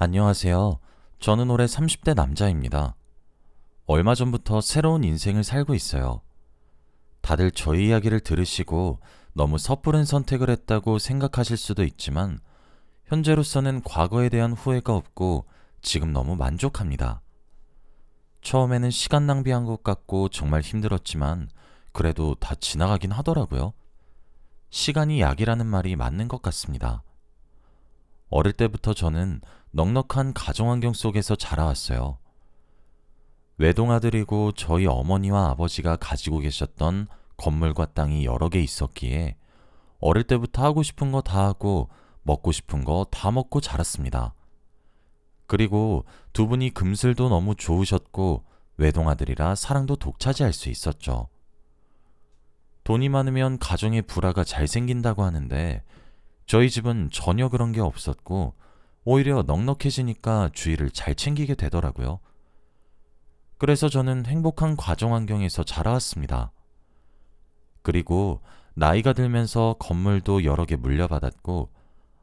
안녕하세요. 저는 올해 30대 남자입니다. 얼마 전부터 새로운 인생을 살고 있어요. 다들 저희 이야기를 들으시고 너무 섣부른 선택을 했다고 생각하실 수도 있지만, 현재로서는 과거에 대한 후회가 없고 지금 너무 만족합니다. 처음에는 시간 낭비한 것 같고 정말 힘들었지만, 그래도 다 지나가긴 하더라고요. 시간이 약이라는 말이 맞는 것 같습니다. 어릴 때부터 저는 넉넉한 가정환경 속에서 자라왔어요. 외동아들이고 저희 어머니와 아버지가 가지고 계셨던 건물과 땅이 여러 개 있었기에 어릴 때부터 하고 싶은 거 다 하고 먹고 싶은 거 다 먹고 자랐습니다. 그리고 두 분이 금슬도 너무 좋으셨고 외동아들이라 사랑도 독차지할 수 있었죠. 돈이 많으면 가정의 불화가 잘 생긴다고 하는데, 저희 집은 전혀 그런 게 없었고 오히려 넉넉해지니까 주의를 잘 챙기게 되더라고요. 그래서 저는 행복한 가정 환경에서 자라왔습니다. 그리고 나이가 들면서 건물도 여러 개 물려받았고,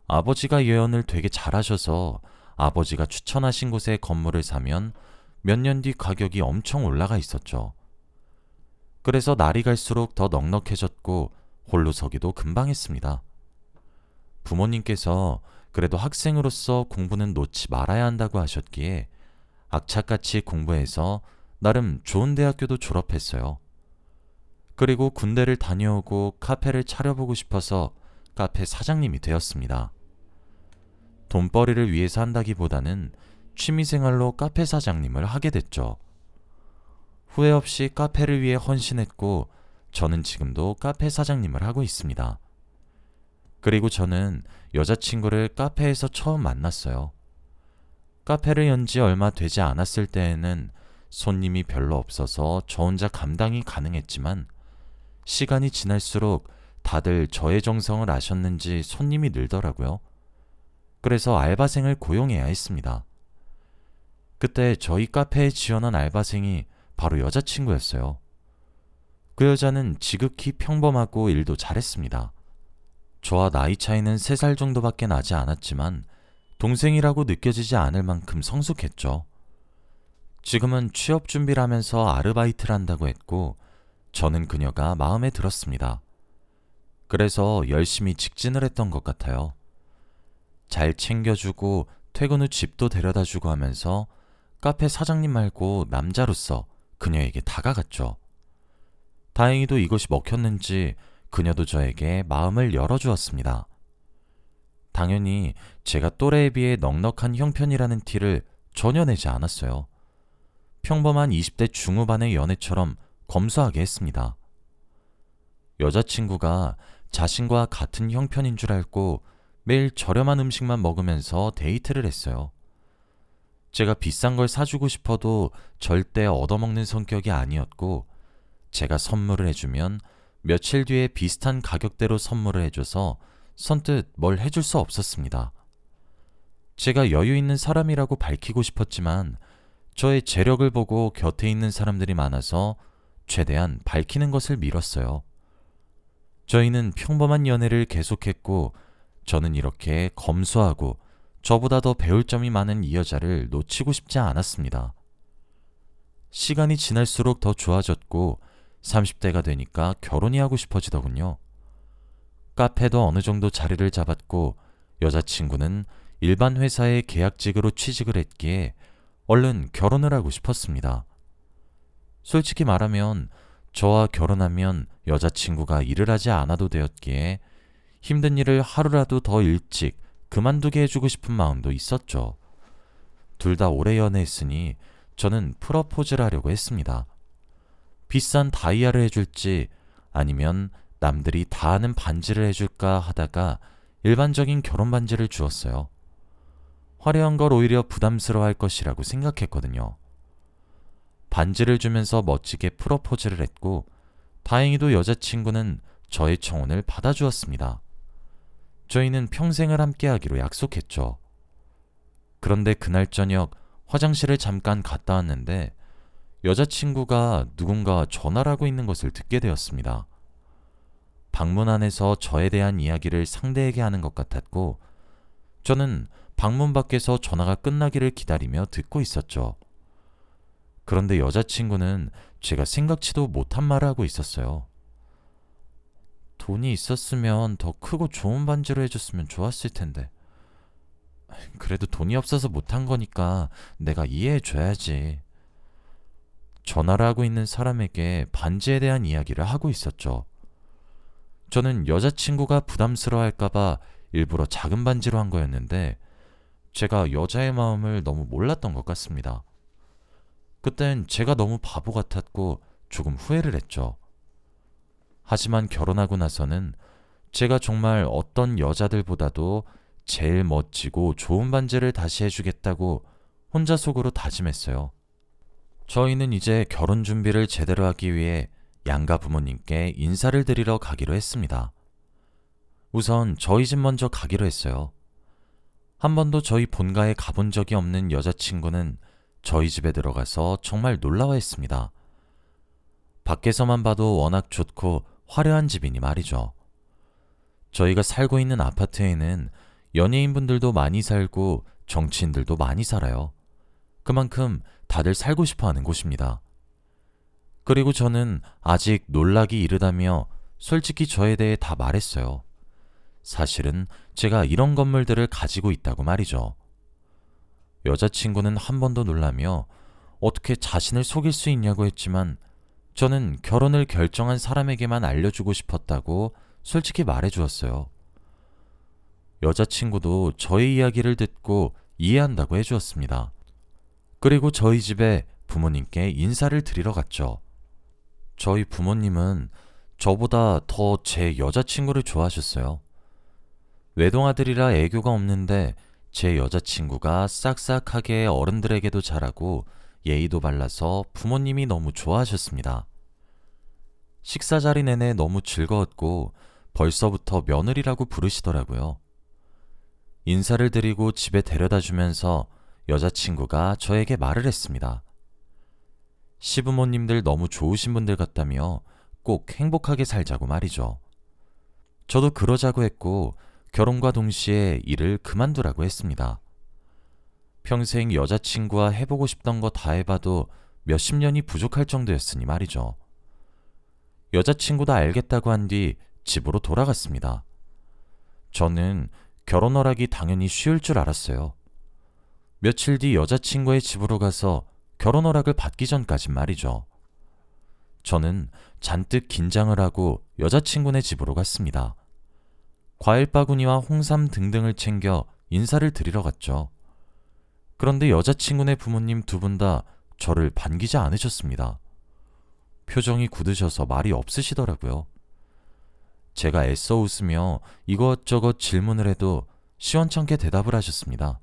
아버지가 예언을 되게 잘하셔서 아버지가 추천하신 곳에 건물을 사면 몇 년 뒤 가격이 엄청 올라가 있었죠. 그래서 날이 갈수록 더 넉넉해졌고 홀로 서기도 금방 했습니다. 부모님께서 그래도 학생으로서 공부는 놓지 말아야 한다고 하셨기에 악착같이 공부해서 나름 좋은 대학교도 졸업했어요. 그리고 군대를 다녀오고 카페를 차려보고 싶어서 카페 사장님이 되었습니다. 돈벌이를 위해서 한다기보다는 취미생활로 카페 사장님을 하게 됐죠. 후회 없이 카페를 위해 헌신했고, 저는 지금도 카페 사장님을 하고 있습니다. 그리고 저는 여자친구를 카페에서 처음 만났어요. 카페를 연 지 얼마 되지 않았을 때에는 손님이 별로 없어서 저 혼자 감당이 가능했지만, 시간이 지날수록 다들 저의 정성을 아셨는지 손님이 늘더라고요. 그래서 알바생을 고용해야 했습니다. 그때 저희 카페에 지원한 알바생이 바로 여자친구였어요. 그 여자는 지극히 평범하고 일도 잘했습니다. 저와 나이 차이는 3살 정도밖에 나지 않았지만 동생이라고 느껴지지 않을 만큼 성숙했죠. 지금은 취업 준비를 하면서 아르바이트를 한다고 했고, 저는 그녀가 마음에 들었습니다. 그래서 열심히 직진을 했던 것 같아요. 잘 챙겨주고 퇴근 후 집도 데려다주고 하면서 카페 사장님 말고 남자로서 그녀에게 다가갔죠. 다행히도 이것이 먹혔는지 그녀도 저에게 마음을 열어주었습니다. 당연히 제가 또래에 비해 넉넉한 형편이라는 티를 전혀 내지 않았어요. 평범한 20대 중후반의 연애처럼 검소하게 했습니다. 여자친구가 자신과 같은 형편인 줄 알고 매일 저렴한 음식만 먹으면서 데이트를 했어요. 제가 비싼 걸 사주고 싶어도 절대 얻어먹는 성격이 아니었고, 제가 선물을 해주면 며칠 뒤에 비슷한 가격대로 선물을 해줘서 선뜻 뭘 해줄 수 없었습니다. 제가 여유 있는 사람이라고 밝히고 싶었지만 저의 재력을 보고 곁에 있는 사람들이 많아서 최대한 밝히는 것을 미뤘어요. 저희는 평범한 연애를 계속했고, 저는 이렇게 검소하고 저보다 더 배울 점이 많은 이 여자를 놓치고 싶지 않았습니다. 시간이 지날수록 더 좋아졌고 30대가 되니까 결혼이 하고 싶어지더군요. 카페도 어느 정도 자리를 잡았고 여자친구는 일반 회사에 계약직으로 취직을 했기에 얼른 결혼을 하고 싶었습니다. 솔직히 말하면 저와 결혼하면 여자친구가 일을 하지 않아도 되었기에 힘든 일을 하루라도 더 일찍 그만두게 해주고 싶은 마음도 있었죠. 둘 다 오래 연애했으니 저는 프러포즈를 하려고 했습니다. 비싼 다이아를 해줄지 아니면 남들이 다 아는 반지를 해줄까 하다가 일반적인 결혼 반지를 주었어요. 화려한 걸 오히려 부담스러워할 것이라고 생각했거든요. 반지를 주면서 멋지게 프러포즈를 했고, 다행히도 여자친구는 저의 청혼을 받아주었습니다. 저희는 평생을 함께하기로 약속했죠. 그런데 그날 저녁 화장실을 잠깐 갔다 왔는데 여자친구가 누군가 전화를 하고 있는 것을 듣게 되었습니다. 방문 안에서 저에 대한 이야기를 상대에게 하는 것 같았고, 저는 방문 밖에서 전화가 끝나기를 기다리며 듣고 있었죠. 그런데 여자친구는 제가 생각지도 못한 말을 하고 있었어요. 돈이 있었으면 더 크고 좋은 반지로 해줬으면 좋았을 텐데. 그래도 돈이 없어서 못한 거니까 내가 이해해줘야지. 전화를 하고 있는 사람에게 반지에 대한 이야기를 하고 있었죠. 저는 여자친구가 부담스러워할까봐 일부러 작은 반지로 한 거였는데 제가 여자의 마음을 너무 몰랐던 것 같습니다. 그땐 제가 너무 바보 같았고 조금 후회를 했죠. 하지만 결혼하고 나서는 제가 정말 어떤 여자들보다도 제일 멋지고 좋은 반지를 다시 해주겠다고 혼자 속으로 다짐했어요. 저희는 이제 결혼 준비를 제대로 하기 위해 양가 부모님께 인사를 드리러 가기로 했습니다. 우선 저희 집 먼저 가기로 했어요. 한 번도 저희 본가에 가본 적이 없는 여자친구는 저희 집에 들어가서 정말 놀라워했습니다. 밖에서만 봐도 워낙 좋고 화려한 집이니 말이죠. 저희가 살고 있는 아파트에는 연예인분들도 많이 살고 정치인들도 많이 살아요. 그만큼 다들 살고 싶어 하는 곳입니다. 그리고 저는 아직 놀라기 이르다며 솔직히 저에 대해 다 말했어요. 사실은 제가 이런 건물들을 가지고 있다고 말이죠. 여자친구는 한 번 더 놀라며 어떻게 자신을 속일 수 있냐고 했지만 저는 결혼을 결정한 사람에게만 알려주고 싶었다고 솔직히 말해주었어요. 여자친구도 저의 이야기를 듣고 이해한다고 해주었습니다. 그리고 저희 집에 부모님께 인사를 드리러 갔죠. 저희 부모님은 저보다 더 제 여자친구를 좋아하셨어요. 외동아들이라 애교가 없는데 제 여자친구가 싹싹하게 어른들에게도 잘하고 예의도 발라서 부모님이 너무 좋아하셨습니다. 식사 자리 내내 너무 즐거웠고 벌써부터 며느리라고 부르시더라고요. 인사를 드리고 집에 데려다 주면서 여자친구가 저에게 말을 했습니다. 시부모님들 너무 좋으신 분들 같다며 꼭 행복하게 살자고 말이죠. 저도 그러자고 했고 결혼과 동시에 일을 그만두라고 했습니다. 평생 여자친구와 해보고 싶던 거 다 해봐도 몇십 년이 부족할 정도였으니 말이죠. 여자친구도 알겠다고 한 뒤 집으로 돌아갔습니다. 저는 결혼 허락이 당연히 쉬울 줄 알았어요. 며칠 뒤 여자친구의 집으로 가서 결혼 허락을 받기 전까진 말이죠. 저는 잔뜩 긴장을 하고 여자친구네 집으로 갔습니다. 과일 바구니와 홍삼 등등을 챙겨 인사를 드리러 갔죠. 그런데 여자친구네 부모님 두 분 다 저를 반기지 않으셨습니다. 표정이 굳으셔서 말이 없으시더라고요. 제가 애써 웃으며 이것저것 질문을 해도 시원찮게 대답을 하셨습니다.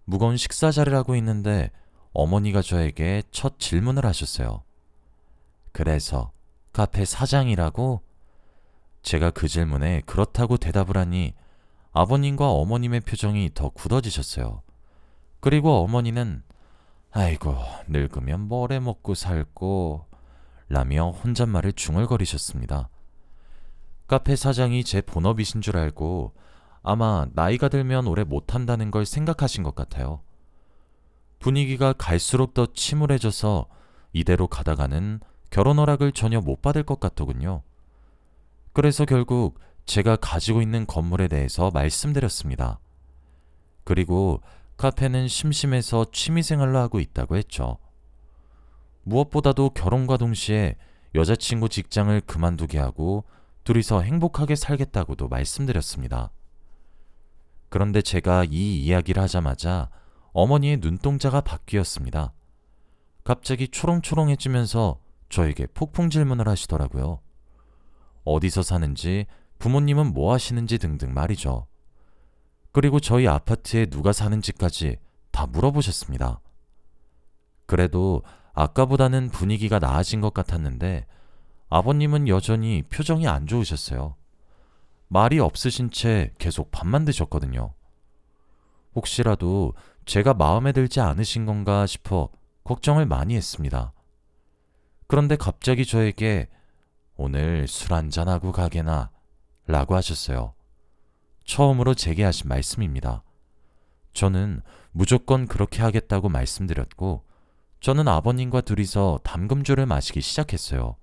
무거운 식사 자리를 하고 있는데 어머니가 저에게 첫 질문을 하셨어요. 그래서 카페 사장이라고? 제가 그 질문에 그렇다고 대답을 하니 아버님과 어머님의 표정이 더 굳어지셨어요. 그리고 어머니는 아이고 늙으면 뭐래 먹고 살고 라며 혼잣말을 중얼거리셨습니다. 카페 사장이 제 본업이신 줄 알고 아마 나이가 들면 오래 못한다는 걸 생각하신 것 같아요. 분위기가 갈수록 더 침울해져서 이대로 가다가는 결혼 허락을 전혀 못 받을 것 같더군요. 그래서 결국 제가 가지고 있는 건물에 대해서 말씀드렸습니다. 그리고 카페는 심심해서 취미생활로 하고 있다고 했죠. 무엇보다도 결혼과 동시에 여자친구 직장을 그만두게 하고 둘이서 행복하게 살겠다고도 말씀드렸습니다. 그런데 제가 이 이야기를 하자마자 어머니의 눈동자가 바뀌었습니다. 갑자기 초롱초롱해지면서 저에게 폭풍 질문을 하시더라고요. 어디서 사는지, 부모님은 뭐 하시는지 등등 말이죠. 그리고 저희 아파트에 누가 사는지까지 다 물어보셨습니다. 그래도 아까보다는 분위기가 나아진 것 같았는데 아버님은 여전히 표정이 안 좋으셨어요. 말이 없으신 채 계속 밥만 드셨거든요. 혹시라도 제가 마음에 들지 않으신 건가 싶어 걱정을 많이 했습니다. 그런데 갑자기 저에게 오늘 술 한잔하고 가게나 라고 하셨어요. 처음으로 제게 하신 말씀입니다. 저는 무조건 그렇게 하겠다고 말씀드렸고, 저는 아버님과 둘이서 담금주를 마시기 시작했어요.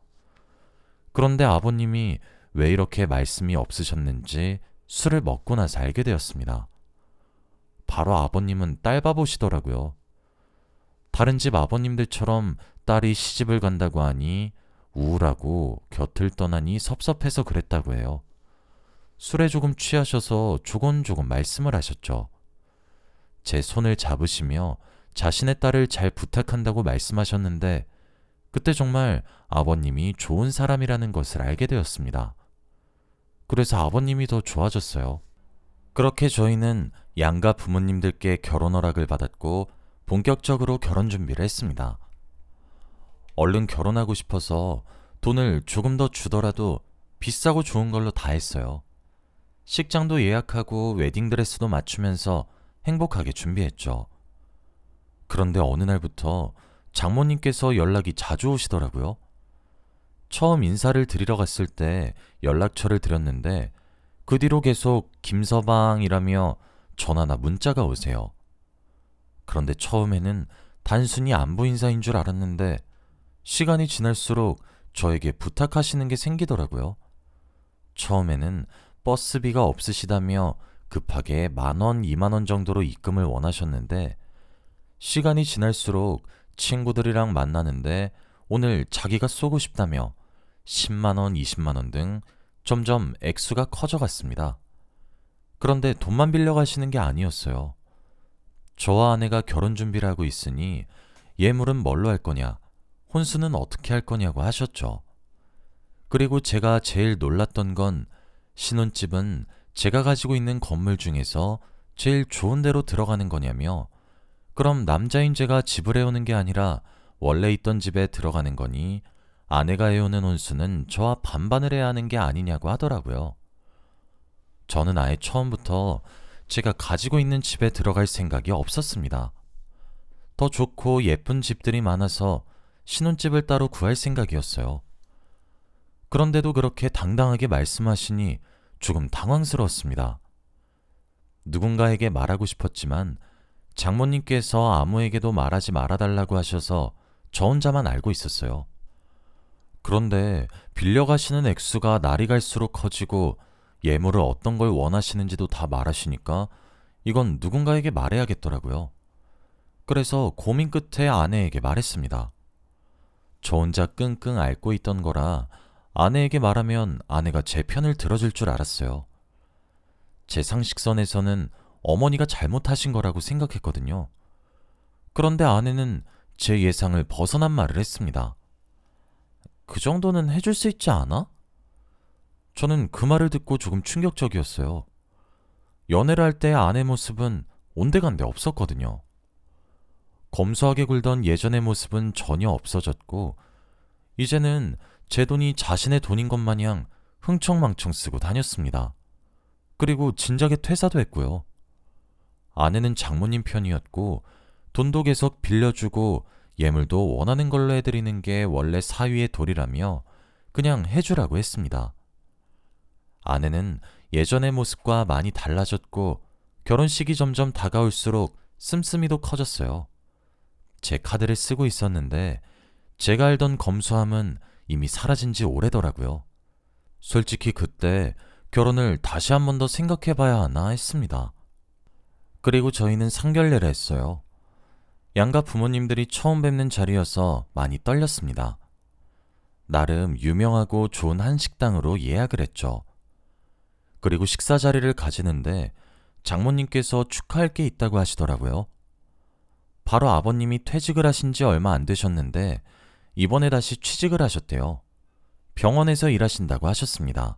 그런데 아버님이 왜 이렇게 말씀이 없으셨는지 술을 먹고 나서 알게 되었습니다. 바로 아버님은 딸바보시더라고요. 다른 집 아버님들처럼 딸이 시집을 간다고 하니 우울하고 곁을 떠나니 섭섭해서 그랬다고 해요. 술에 조금 취하셔서 조곤조곤 말씀을 하셨죠. 제 손을 잡으시며 자신의 딸을 잘 부탁한다고 말씀하셨는데 그때 정말 아버님이 좋은 사람이라는 것을 알게 되었습니다. 그래서 아버님이 더 좋아졌어요. 그렇게 저희는 양가 부모님들께 결혼 허락을 받았고 본격적으로 결혼 준비를 했습니다. 얼른 결혼하고 싶어서 돈을 조금 더 주더라도 비싸고 좋은 걸로 다 했어요. 식장도 예약하고 웨딩드레스도 맞추면서 행복하게 준비했죠. 그런데 어느 날부터 장모님께서 연락이 자주 오시더라고요. 처음 인사를 드리러 갔을 때 연락처를 드렸는데 그 뒤로 계속 김서방이라며 전화나 문자가 오세요. 그런데 처음에는 단순히 안부 인사인 줄 알았는데 시간이 지날수록 저에게 부탁하시는 게 생기더라고요. 처음에는 버스비가 없으시다며 급하게 10,000원, 20,000원 정도로 입금을 원하셨는데 시간이 지날수록 친구들이랑 만나는데 오늘 자기가 쏘고 싶다며 10만원, 20만원 등 점점 액수가 커져갔습니다. 그런데 돈만 빌려가시는 게 아니었어요. 저와 아내가 결혼 준비를 하고 있으니 예물은 뭘로 할 거냐, 혼수는 어떻게 할 거냐고 하셨죠. 그리고 제가 제일 놀랐던 건 신혼집은 제가 가지고 있는 건물 중에서 제일 좋은 데로 들어가는 거냐며, 그럼 남자인 제가 집을 해오는 게 아니라 원래 있던 집에 들어가는 거니 아내가 해오는 혼수는 저와 반반을 해야 하는 게 아니냐고 하더라고요. 저는 아예 처음부터 제가 가지고 있는 집에 들어갈 생각이 없었습니다. 더 좋고 예쁜 집들이 많아서 신혼집을 따로 구할 생각이었어요. 그런데도 그렇게 당당하게 말씀하시니 조금 당황스러웠습니다. 누군가에게 말하고 싶었지만 장모님께서 아무에게도 말하지 말아달라고 하셔서 저 혼자만 알고 있었어요. 그런데 빌려가시는 액수가 날이 갈수록 커지고 예물을 어떤 걸 원하시는지도 다 말하시니까 이건 누군가에게 말해야겠더라고요. 그래서 고민 끝에 아내에게 말했습니다. 저 혼자 끙끙 앓고 있던 거라 아내에게 말하면 아내가 제 편을 들어줄 줄 알았어요. 제 상식선에서는 어머니가 잘못하신 거라고 생각했거든요. 그런데 아내는 제 예상을 벗어난 말을 했습니다. 그 정도는 해줄 수 있지 않아? 저는 그 말을 듣고 조금 충격적이었어요. 연애를 할 때 아내 모습은 온데간데 없었거든요. 검소하게 굴던 예전의 모습은 전혀 없어졌고 이제는 제 돈이 자신의 돈인 것 마냥 흥청망청 쓰고 다녔습니다. 그리고 진작에 퇴사도 했고요. 아내는 장모님 편이었고 돈도 계속 빌려주고 예물도 원하는 걸로 해드리는 게 원래 사위의 도리라며 그냥 해주라고 했습니다. 아내는 예전의 모습과 많이 달라졌고 결혼식이 점점 다가올수록 씀씀이도 커졌어요. 제 카드를 쓰고 있었는데 제가 알던 검소함은 이미 사라진 지 오래더라고요. 솔직히 그때 결혼을 다시 한 번 더 생각해봐야 하나 했습니다. 그리고 저희는 상견례를 했어요. 양가 부모님들이 처음 뵙는 자리여서 많이 떨렸습니다. 나름 유명하고 좋은 한식당으로 예약을 했죠. 그리고 식사 자리를 가지는데 장모님께서 축하할 게 있다고 하시더라고요. 바로 아버님이 퇴직을 하신 지 얼마 안 되셨는데 이번에 다시 취직을 하셨대요. 병원에서 일하신다고 하셨습니다.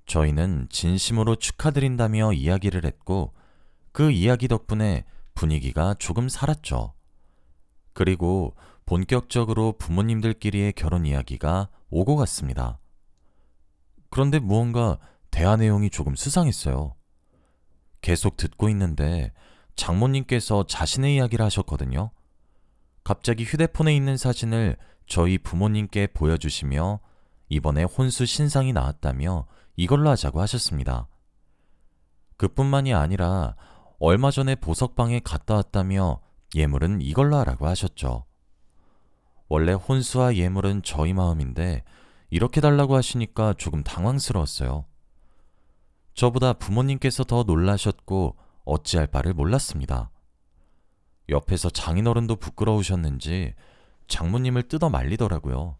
저희는 진심으로 축하드린다며 이야기를 했고 그 이야기 덕분에 분위기가 조금 살았죠. 그리고 본격적으로 부모님들끼리의 결혼 이야기가 오고 갔습니다. 그런데 무언가 대화 내용이 조금 수상했어요. 계속 듣고 있는데 장모님께서 자신의 이야기를 하셨거든요. 갑자기 휴대폰에 있는 사진을 저희 부모님께 보여주시며 이번에 혼수 신상이 나왔다며 이걸로 하자고 하셨습니다. 그뿐만이 아니라 얼마 전에 보석방에 갔다 왔다며 예물은 이걸로 하라고 하셨죠. 원래 혼수와 예물은 저희 마음인데 이렇게 달라고 하시니까 조금 당황스러웠어요. 저보다 부모님께서 더 놀라셨고 어찌할 바를 몰랐습니다. 옆에서 장인어른도 부끄러우셨는지 장모님을 뜯어 말리더라고요.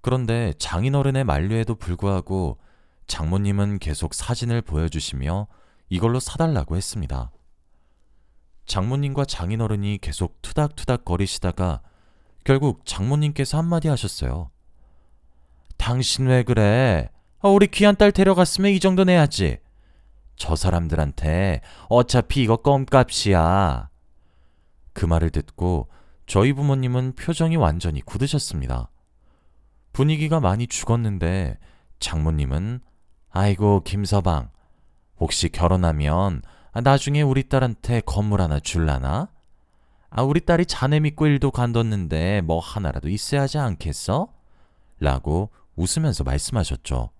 그런데 장인어른의 만류에도 불구하고 장모님은 계속 사진을 보여주시며 이걸로 사달라고 했습니다. 장모님과 장인어른이 계속 투닥투닥 거리시다가 결국 장모님께서 한마디 하셨어요. 당신 왜 그래? 우리 귀한 딸 데려갔으면 이 정도 내야지. 저 사람들한테 어차피 이거 껌값이야. 그 말을 듣고 저희 부모님은 표정이 완전히 굳으셨습니다. 분위기가 많이 죽었는데 장모님은 아이고 김서방, 혹시 결혼하면 나중에 우리 딸한테 건물 하나 줄라나? 우리 딸이 자네 믿고 일도 간뒀는데 뭐 하나라도 있어야 하지 않겠어? 라고 웃으면서 말씀하셨죠.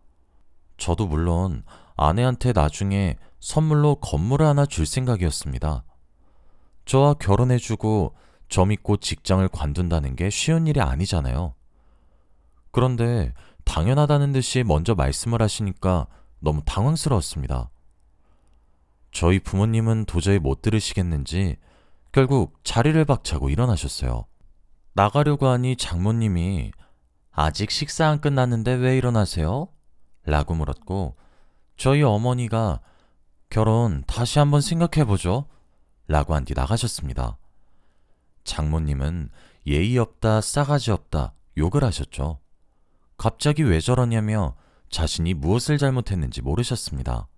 저도 물론 아내한테 나중에 선물로 건물을 하나 줄 생각이었습니다. 저와 결혼해주고 저 믿고 직장을 관둔다는 게 쉬운 일이 아니잖아요. 그런데 당연하다는 듯이 먼저 말씀을 하시니까 너무 당황스러웠습니다. 저희 부모님은 도저히 못 들으시겠는지 결국 자리를 박차고 일어나셨어요. 나가려고 하니 장모님이 아직 식사 안 끝났는데 왜 일어나세요? 라고 물었고 저희 어머니가 결혼 다시 한번 생각해보죠 라고 한 뒤 나가셨습니다. 장모님은 예의 없다, 싸가지 없다 욕을 하셨죠. 갑자기 왜 저러냐며 자신이 무엇을 잘못했는지 모르셨습니다.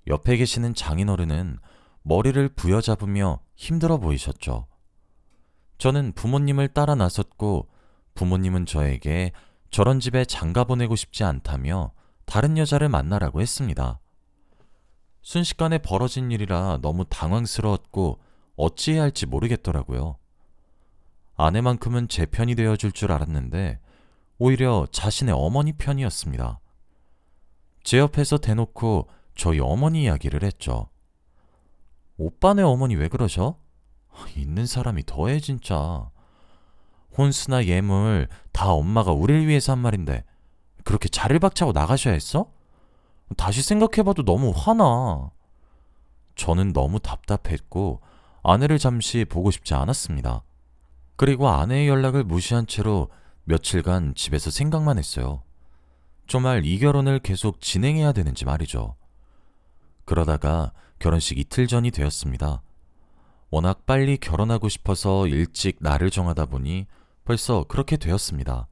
옆에 계시는 장인어른은 머리를 부여잡으며 힘들어 보이셨죠. 저는 부모님을 따라 나섰고 부모님은 저에게 저런 집에 장가 보내고 싶지 않다며 다른 여자를 만나라고 했습니다. 순식간에 벌어진 일이라 너무 당황스러웠고 어찌해야 할지 모르겠더라고요. 아내만큼은 제 편이 되어줄 줄 알았는데 오히려 자신의 어머니 편이었습니다. 제 옆에서 대놓고 저희 어머니 이야기를 했죠. 오빠네 어머니 왜 그러셔? 있는 사람이 더해 진짜. 혼수나 예물 다 엄마가 우리를 위해서 한 말인데 그렇게 자리를 박차고 나가셔야 했어? 다시 생각해봐도 너무 화나. 저는 너무 답답했고 아내를 잠시 보고 싶지 않았습니다. 그리고 아내의 연락을 무시한 채로 며칠간 집에서 생각만 했어요. 정말 이 결혼을 계속 진행해야 되는지 말이죠. 그러다가 결혼식 이틀 전이 되었습니다. 워낙 빨리 결혼하고 싶어서 일찍 날을 정하다 보니 벌써 그렇게 되었습니다.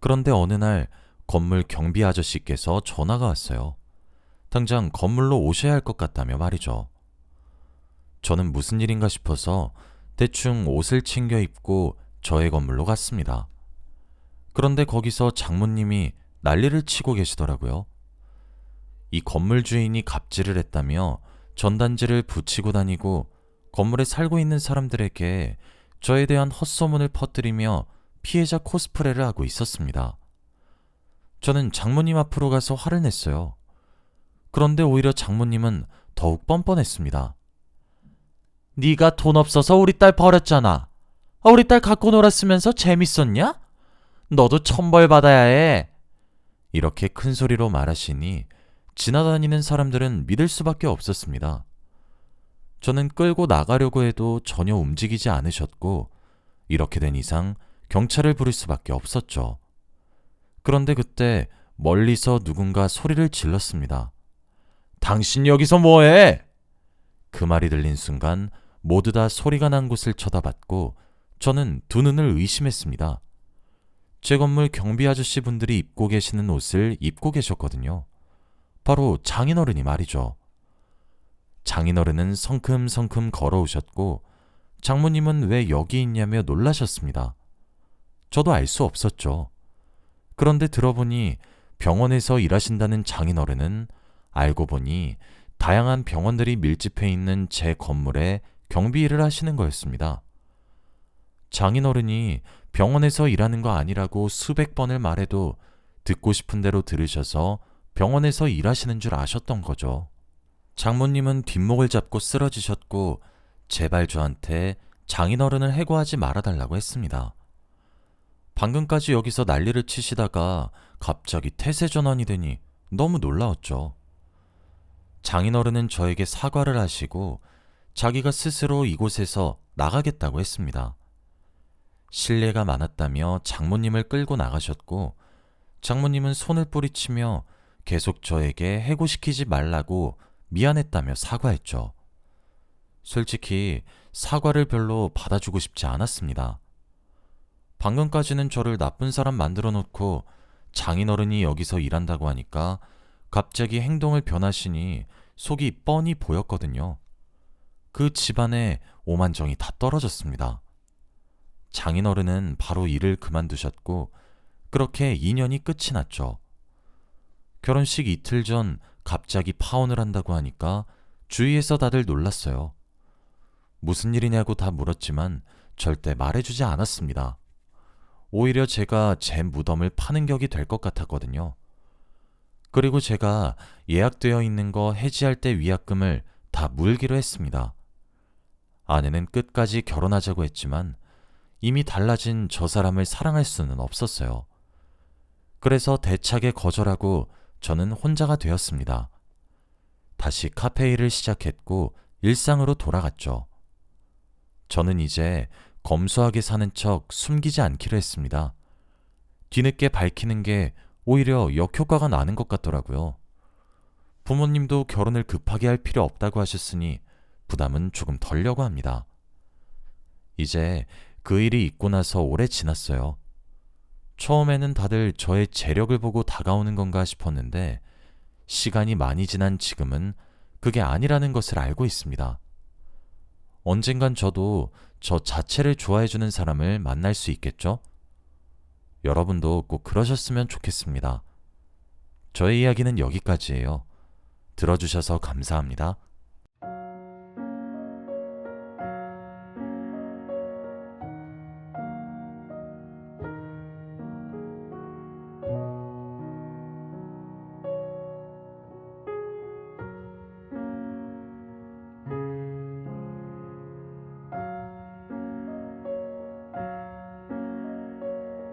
그런데 어느 날 건물 경비 아저씨께서 전화가 왔어요. 당장 건물로 오셔야 할 것 같다며 말이죠. 저는 무슨 일인가 싶어서 대충 옷을 챙겨 입고 저의 건물로 갔습니다. 그런데 거기서 장모님이 난리를 치고 계시더라고요. 이 건물 주인이 갑질을 했다며 전단지를 붙이고 다니고 건물에 살고 있는 사람들에게 저에 대한 헛소문을 퍼뜨리며 피해자 코스프레를 하고 있었습니다. 저는 장모님 앞으로 가서 화를 냈어요. 그런데 오히려 장모님은 더욱 뻔뻔했습니다. 네가 돈 없어서 우리 딸 버렸잖아. 우리 딸 갖고 놀았으면서 재밌었냐? 너도 천벌 받아야 해. 이렇게 큰 소리로 말하시니 지나다니는 사람들은 믿을 수밖에 없었습니다. 저는 끌고 나가려고 해도 전혀 움직이지 않으셨고 이렇게 된 이상 경찰을 부를 수밖에 없었죠. 그런데 그때 멀리서 누군가 소리를 질렀습니다. 당신 여기서 뭐해? 그 말이 들린 순간 모두 다 소리가 난 곳을 쳐다봤고 저는 두 눈을 의심했습니다. 제 건물 경비 아저씨 분들이 입고 계시는 옷을 입고 계셨거든요. 바로 장인어른이 말이죠. 장인어른은 성큼성큼 걸어오셨고 장모님은 왜 여기 있냐며 놀라셨습니다. 저도 알 수 없었죠. 그런데 들어보니 병원에서 일하신다는 장인어른은 알고 보니 다양한 병원들이 밀집해 있는 제 건물에 경비 일을 하시는 거였습니다. 장인어른이 병원에서 일하는 거 아니라고 수백 번을 말해도 듣고 싶은 대로 들으셔서 병원에서 일하시는 줄 아셨던 거죠. 장모님은 뒷목을 잡고 쓰러지셨고 제발 저한테 장인어른을 해고하지 말아달라고 했습니다. 방금까지 여기서 난리를 치시다가 갑자기 태세 전환이 되니 너무 놀라웠죠. 장인어른은 저에게 사과를 하시고 자기가 스스로 이곳에서 나가겠다고 했습니다. 실례가 많았다며 장모님을 끌고 나가셨고 장모님은 손을 뿌리치며 계속 저에게 해고시키지 말라고 미안했다며 사과했죠. 솔직히 사과를 별로 받아주고 싶지 않았습니다. 방금까지는 저를 나쁜 사람 만들어 놓고 장인어른이 여기서 일한다고 하니까 갑자기 행동을 변하시니 속이 뻔히 보였거든요. 그 집안에 오만정이 다 떨어졌습니다. 장인어른은 바로 일을 그만두셨고 그렇게 인연이 끝이 났죠. 결혼식 이틀 전 갑자기 파혼을 한다고 하니까 주위에서 다들 놀랐어요. 무슨 일이냐고 다 물었지만 절대 말해주지 않았습니다. 오히려 제가 제 무덤을 파는 격이 될 것 같았거든요. 그리고 제가 예약되어 있는 거 해지할 때 위약금을 다 물기로 했습니다. 아내는 끝까지 결혼하자고 했지만 이미 달라진 저 사람을 사랑할 수는 없었어요. 그래서 대차게 거절하고 저는 혼자가 되었습니다. 다시 카페 일을 시작했고 일상으로 돌아갔죠. 저는 이제 검소하게 사는 척 숨기지 않기로 했습니다. 뒤늦게 밝히는 게 오히려 역효과가 나는 것 같더라고요. 부모님도 결혼을 급하게 할 필요 없다고 하셨으니 부담은 조금 덜려고 합니다. 이제 그 일이 있고 나서 오래 지났어요. 처음에는 다들 저의 재력을 보고 다가오는 건가 싶었는데 시간이 많이 지난 지금은 그게 아니라는 것을 알고 있습니다. 언젠간 저도 저 자체를 좋아해주는 사람을 만날 수 있겠죠? 여러분도 꼭 그러셨으면 좋겠습니다. 저의 이야기는 여기까지예요. 들어주셔서 감사합니다.